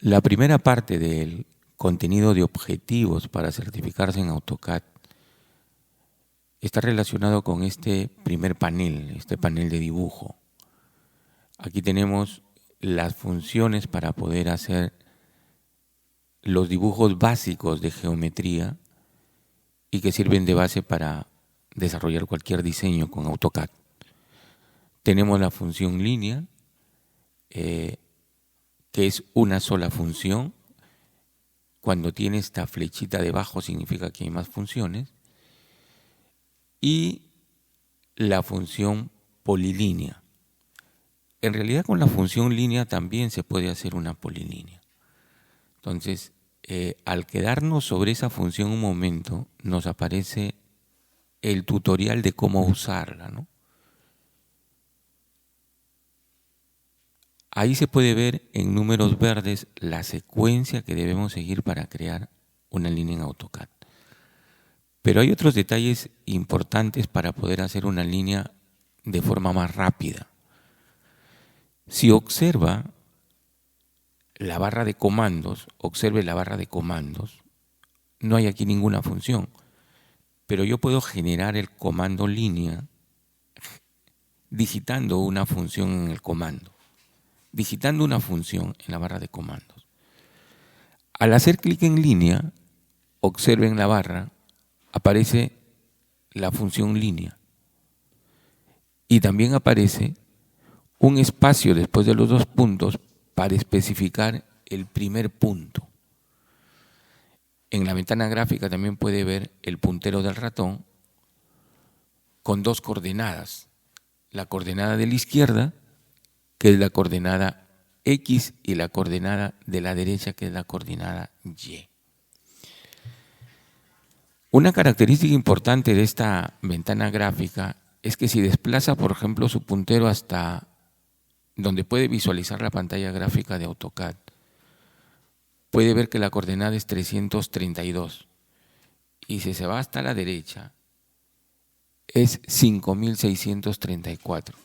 La primera parte del contenido de objetivos para certificarse en AutoCAD está relacionado con este primer panel, este panel de dibujo. Aquí tenemos las funciones para poder hacer los dibujos básicos de geometría y que sirven de base para desarrollar cualquier diseño con AutoCAD. Tenemos la función línea, que es una sola función. Cuando tiene esta flechita debajo significa que hay más funciones. Y la función polilínea. En realidad con la función línea también se puede hacer una polilínea. Entonces, al quedarnos sobre esa función un momento, nos aparece el tutorial de cómo usarla, ¿no? Ahí se puede ver en números verdes la secuencia que debemos seguir para crear una línea en AutoCAD. Pero hay otros detalles importantes para poder hacer una línea de forma más rápida. Si observa la barra de comandos, observe la barra de comandos, no hay aquí ninguna función, pero yo puedo generar el comando línea digitando una función en el comando, digitando una función en la barra de comandos. Al hacer clic en línea, observen la barra, aparece la función línea y también aparece un espacio después de los dos puntos para especificar el primer punto. En la ventana gráfica también puede ver el puntero del ratón con dos coordenadas. La coordenada de la izquierda, que es la coordenada X, y la coordenada de la derecha, que es la coordenada Y. Una característica importante de esta ventana gráfica es que si desplaza, por ejemplo, su puntero hasta donde puede visualizar la pantalla gráfica de AutoCAD, puede ver que la coordenada es 332 y si se va hasta la derecha es 5634.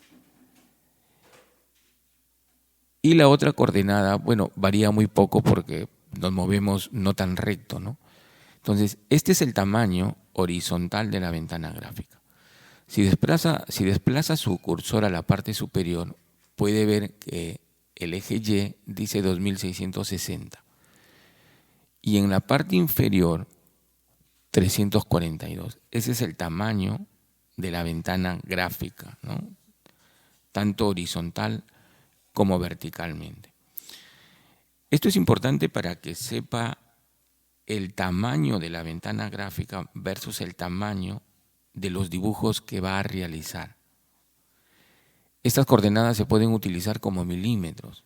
Y la otra coordenada, bueno, varía muy poco porque nos movemos no tan recto, ¿no? Entonces, este es el tamaño horizontal de la ventana gráfica. Si desplaza su cursor a la parte superior, puede ver que el eje Y dice 2660 y en la parte inferior 342. Ese es el tamaño de la ventana gráfica, ¿no? Tanto horizontal como verticalmente. Esto es importante para que sepa el tamaño de la ventana gráfica versus el tamaño de los dibujos que va a realizar. Estas coordenadas se pueden utilizar como milímetros,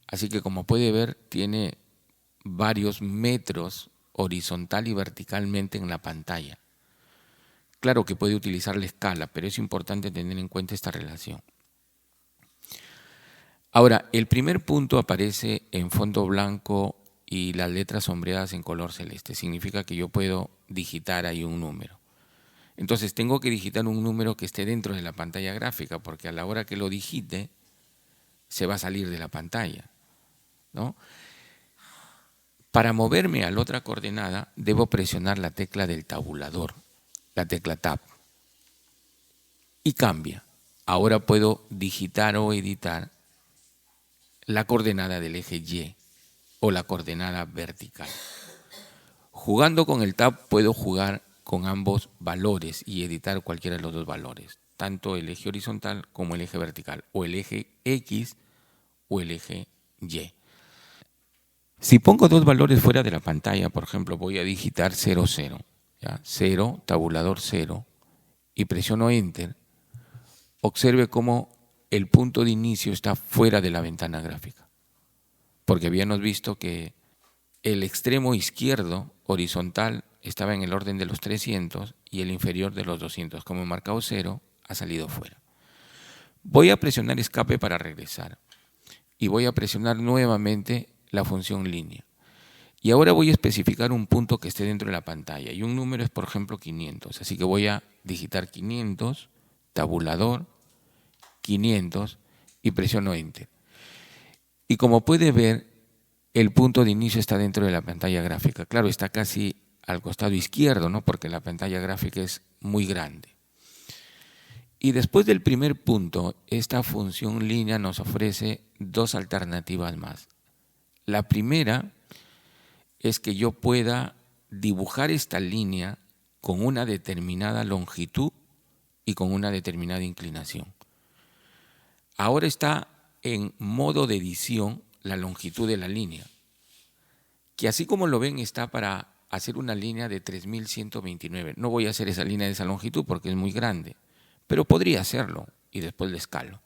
así que como puede ver tiene varios metros horizontal y verticalmente en la pantalla. Claro que puede utilizar la escala, pero es importante tener en cuenta esta relación. Ahora, el primer punto aparece en fondo blanco y las letras sombreadas en color celeste. Significa que yo puedo digitar ahí un número. Entonces tengo que digitar un número que esté dentro de la pantalla gráfica, porque a la hora que lo digite se va a salir de la pantalla, ¿no? Para moverme a la otra coordenada debo presionar la tecla del tabulador, la tecla Tab, y cambia. Ahora puedo digitar o editar la coordenada del eje Y o la coordenada vertical. Jugando con el Tab puedo jugar con ambos valores y editar cualquiera de los dos valores, tanto el eje horizontal como el eje vertical, o el eje X o el eje Y. Si pongo dos valores fuera de la pantalla, por ejemplo, voy a digitar 0, 0, ¿ya? 0, tabulador 0, y presiono Enter, observe cómo el punto de inicio está fuera de la ventana gráfica, porque habíamos visto que el extremo izquierdo horizontal estaba en el orden de los 300 y el inferior de los 200. Como he marcado 0, ha salido fuera. Voy a presionar escape para regresar y voy a presionar nuevamente la función línea. Y ahora voy a especificar un punto que esté dentro de la pantalla y un número es, por ejemplo, 500. Así que voy a digitar 500, tabulador, 500 y presiono Enter. Y como puede ver, el punto de inicio está dentro de la pantalla gráfica. Claro, está casi al costado izquierdo, ¿no? Porque la pantalla gráfica es muy grande. Y después del primer punto, esta función línea nos ofrece dos alternativas más. La primera es que yo pueda dibujar esta línea con una determinada longitud y con una determinada inclinación. Ahora está en modo de edición la longitud de la línea, que así como lo ven está para hacer una línea de 3129. No voy a hacer esa línea de esa longitud porque es muy grande, pero podría hacerlo y después le escalo.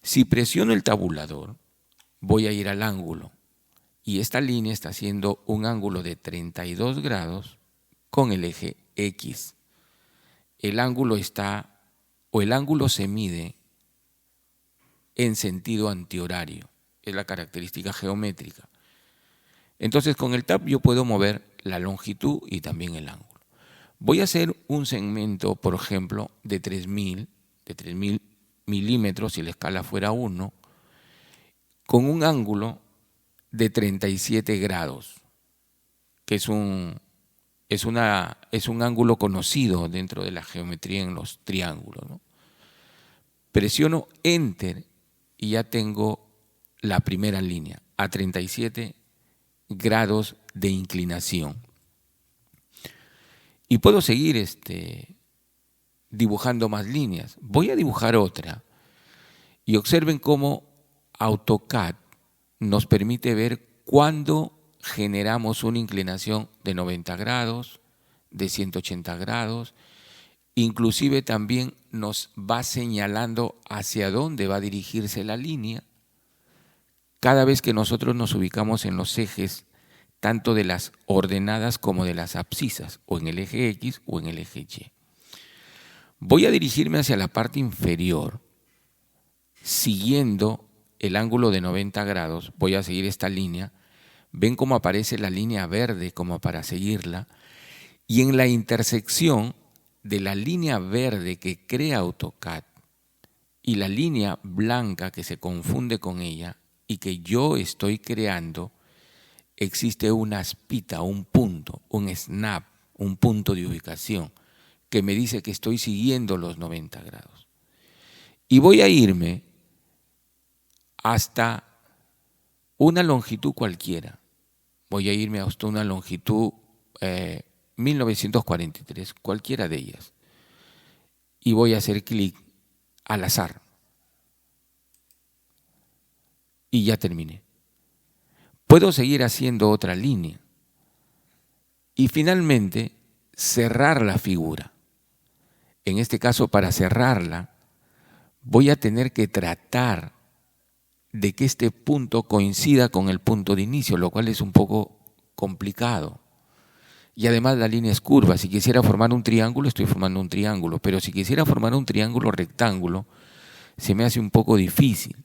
Si presiono el tabulador, voy a ir al ángulo y esta línea está haciendo un ángulo de 32 grados con el eje X. El ángulo se mide en sentido antihorario, es la característica geométrica. Entonces con el tab yo puedo mover la longitud y también el ángulo. Voy a hacer un segmento, por ejemplo, de 3000 milímetros, si la escala fuera 1, con un ángulo de 37 grados, que es un ángulo conocido dentro de la geometría en los triángulos, ¿no? Presiono Enter y ya tengo la primera línea a 37 grados de inclinación. Y puedo seguir dibujando más líneas. Voy a dibujar otra y observen cómo AutoCAD nos permite ver cuándo generamos una inclinación de 90 grados, de 180 grados, inclusive también nos va señalando hacia dónde va a dirigirse la línea cada vez que nosotros nos ubicamos en los ejes tanto de las ordenadas como de las abscisas, o en el eje X o en el eje Y. Voy a dirigirme hacia la parte inferior, siguiendo el ángulo de 90 grados, voy a seguir esta línea. Ven cómo aparece la línea verde como para seguirla, y en la intersección de la línea verde que crea AutoCAD y la línea blanca que se confunde con ella y que yo estoy creando, existe una aspita, un punto, un snap, un punto de ubicación que me dice que estoy siguiendo los 90 grados. Y voy a irme hasta una longitud cualquiera. Voy a irme hasta una longitud 1943, cualquiera de ellas. Y voy a hacer clic al azar. Y ya terminé. Puedo seguir haciendo otra línea. Y finalmente, cerrar la figura. En este caso, para cerrarla, voy a tener que tratar de que este punto coincida con el punto de inicio, lo cual es un poco complicado. Y además la línea es curva. Si quisiera formar un triángulo, estoy formando un triángulo. Pero si quisiera formar un triángulo rectángulo, se me hace un poco difícil.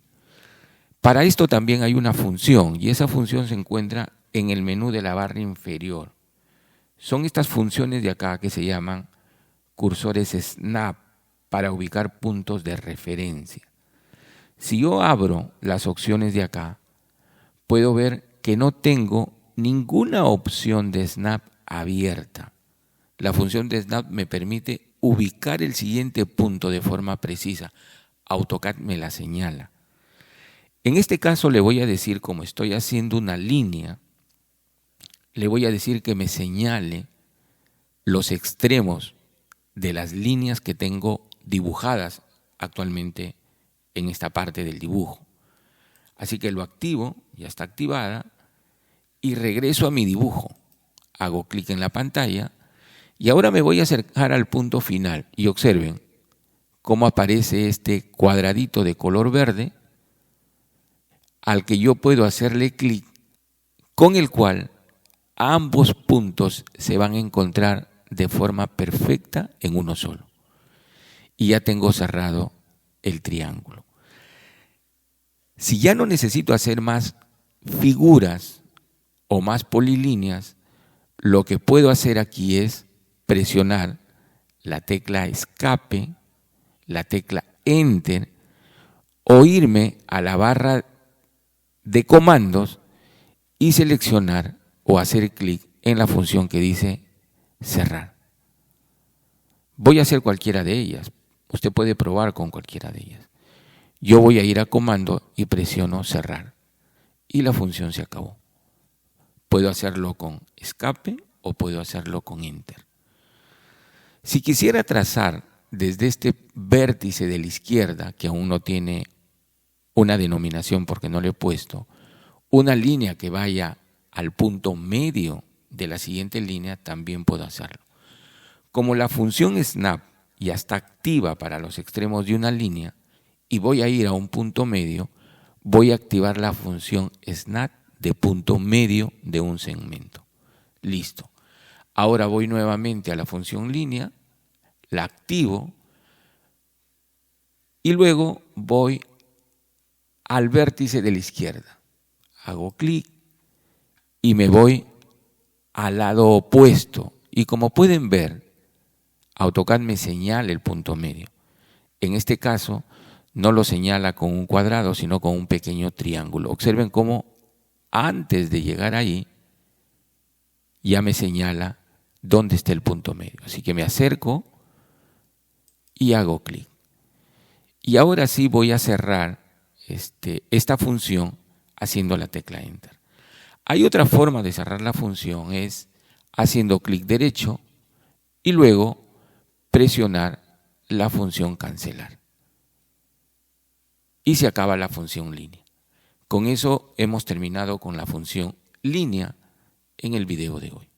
Para esto también hay una función, y esa función se encuentra en el menú de la barra inferior. Son estas funciones de acá que se llaman cursores snap para ubicar puntos de referencia. Si yo abro las opciones de acá, puedo ver que no tengo ninguna opción de snap abierta. La función de snap me permite ubicar el siguiente punto de forma precisa. AutoCAD me la señala. En este caso le voy a decir, como estoy haciendo una línea, le voy a decir que me señale los extremos de las líneas que tengo dibujadas actualmente en esta parte del dibujo. Así que lo activo, ya está activada, y regreso a mi dibujo. Hago clic en la pantalla y ahora me voy a acercar al punto final y observen cómo aparece este cuadradito de color verde al que yo puedo hacerle clic, con el cual ambos puntos se van a encontrar de forma perfecta en uno solo. Y ya tengo cerrado el triángulo. Si ya no necesito hacer más figuras o más polilíneas, lo que puedo hacer aquí es presionar la tecla escape, la tecla enter, o irme a la barra de comandos y seleccionar o hacer clic en la función que dice cerrar. Voy a hacer cualquiera de ellas. Usted puede probar con cualquiera de ellas. Yo voy a ir a comando y presiono cerrar. Y la función se acabó. Puedo hacerlo con escape o puedo hacerlo con enter. Si quisiera trazar desde este vértice de la izquierda, que aún no tiene una denominación porque no le he puesto, una línea que vaya al punto medio de la siguiente línea, también puedo hacerlo. Como la función snap ya está activa para los extremos de una línea y voy a ir a un punto medio, voy a activar la función snap de punto medio de un segmento. Listo. Ahora voy nuevamente a la función línea, la activo y luego voy al vértice de la izquierda. Hago clic y me voy al lado opuesto. Y como pueden ver, AutoCAD me señala el punto medio. En este caso, no lo señala con un cuadrado, sino con un pequeño triángulo. Observen cómo antes de llegar ahí, ya me señala dónde está el punto medio. Así que me acerco y hago clic. Y ahora sí voy a cerrar esta función haciendo la tecla Enter. Hay otra forma de cerrar la función, es haciendo clic derecho y luego presionar la función cancelar. Y se acaba la función línea. Con eso hemos terminado con la función línea en el video de hoy.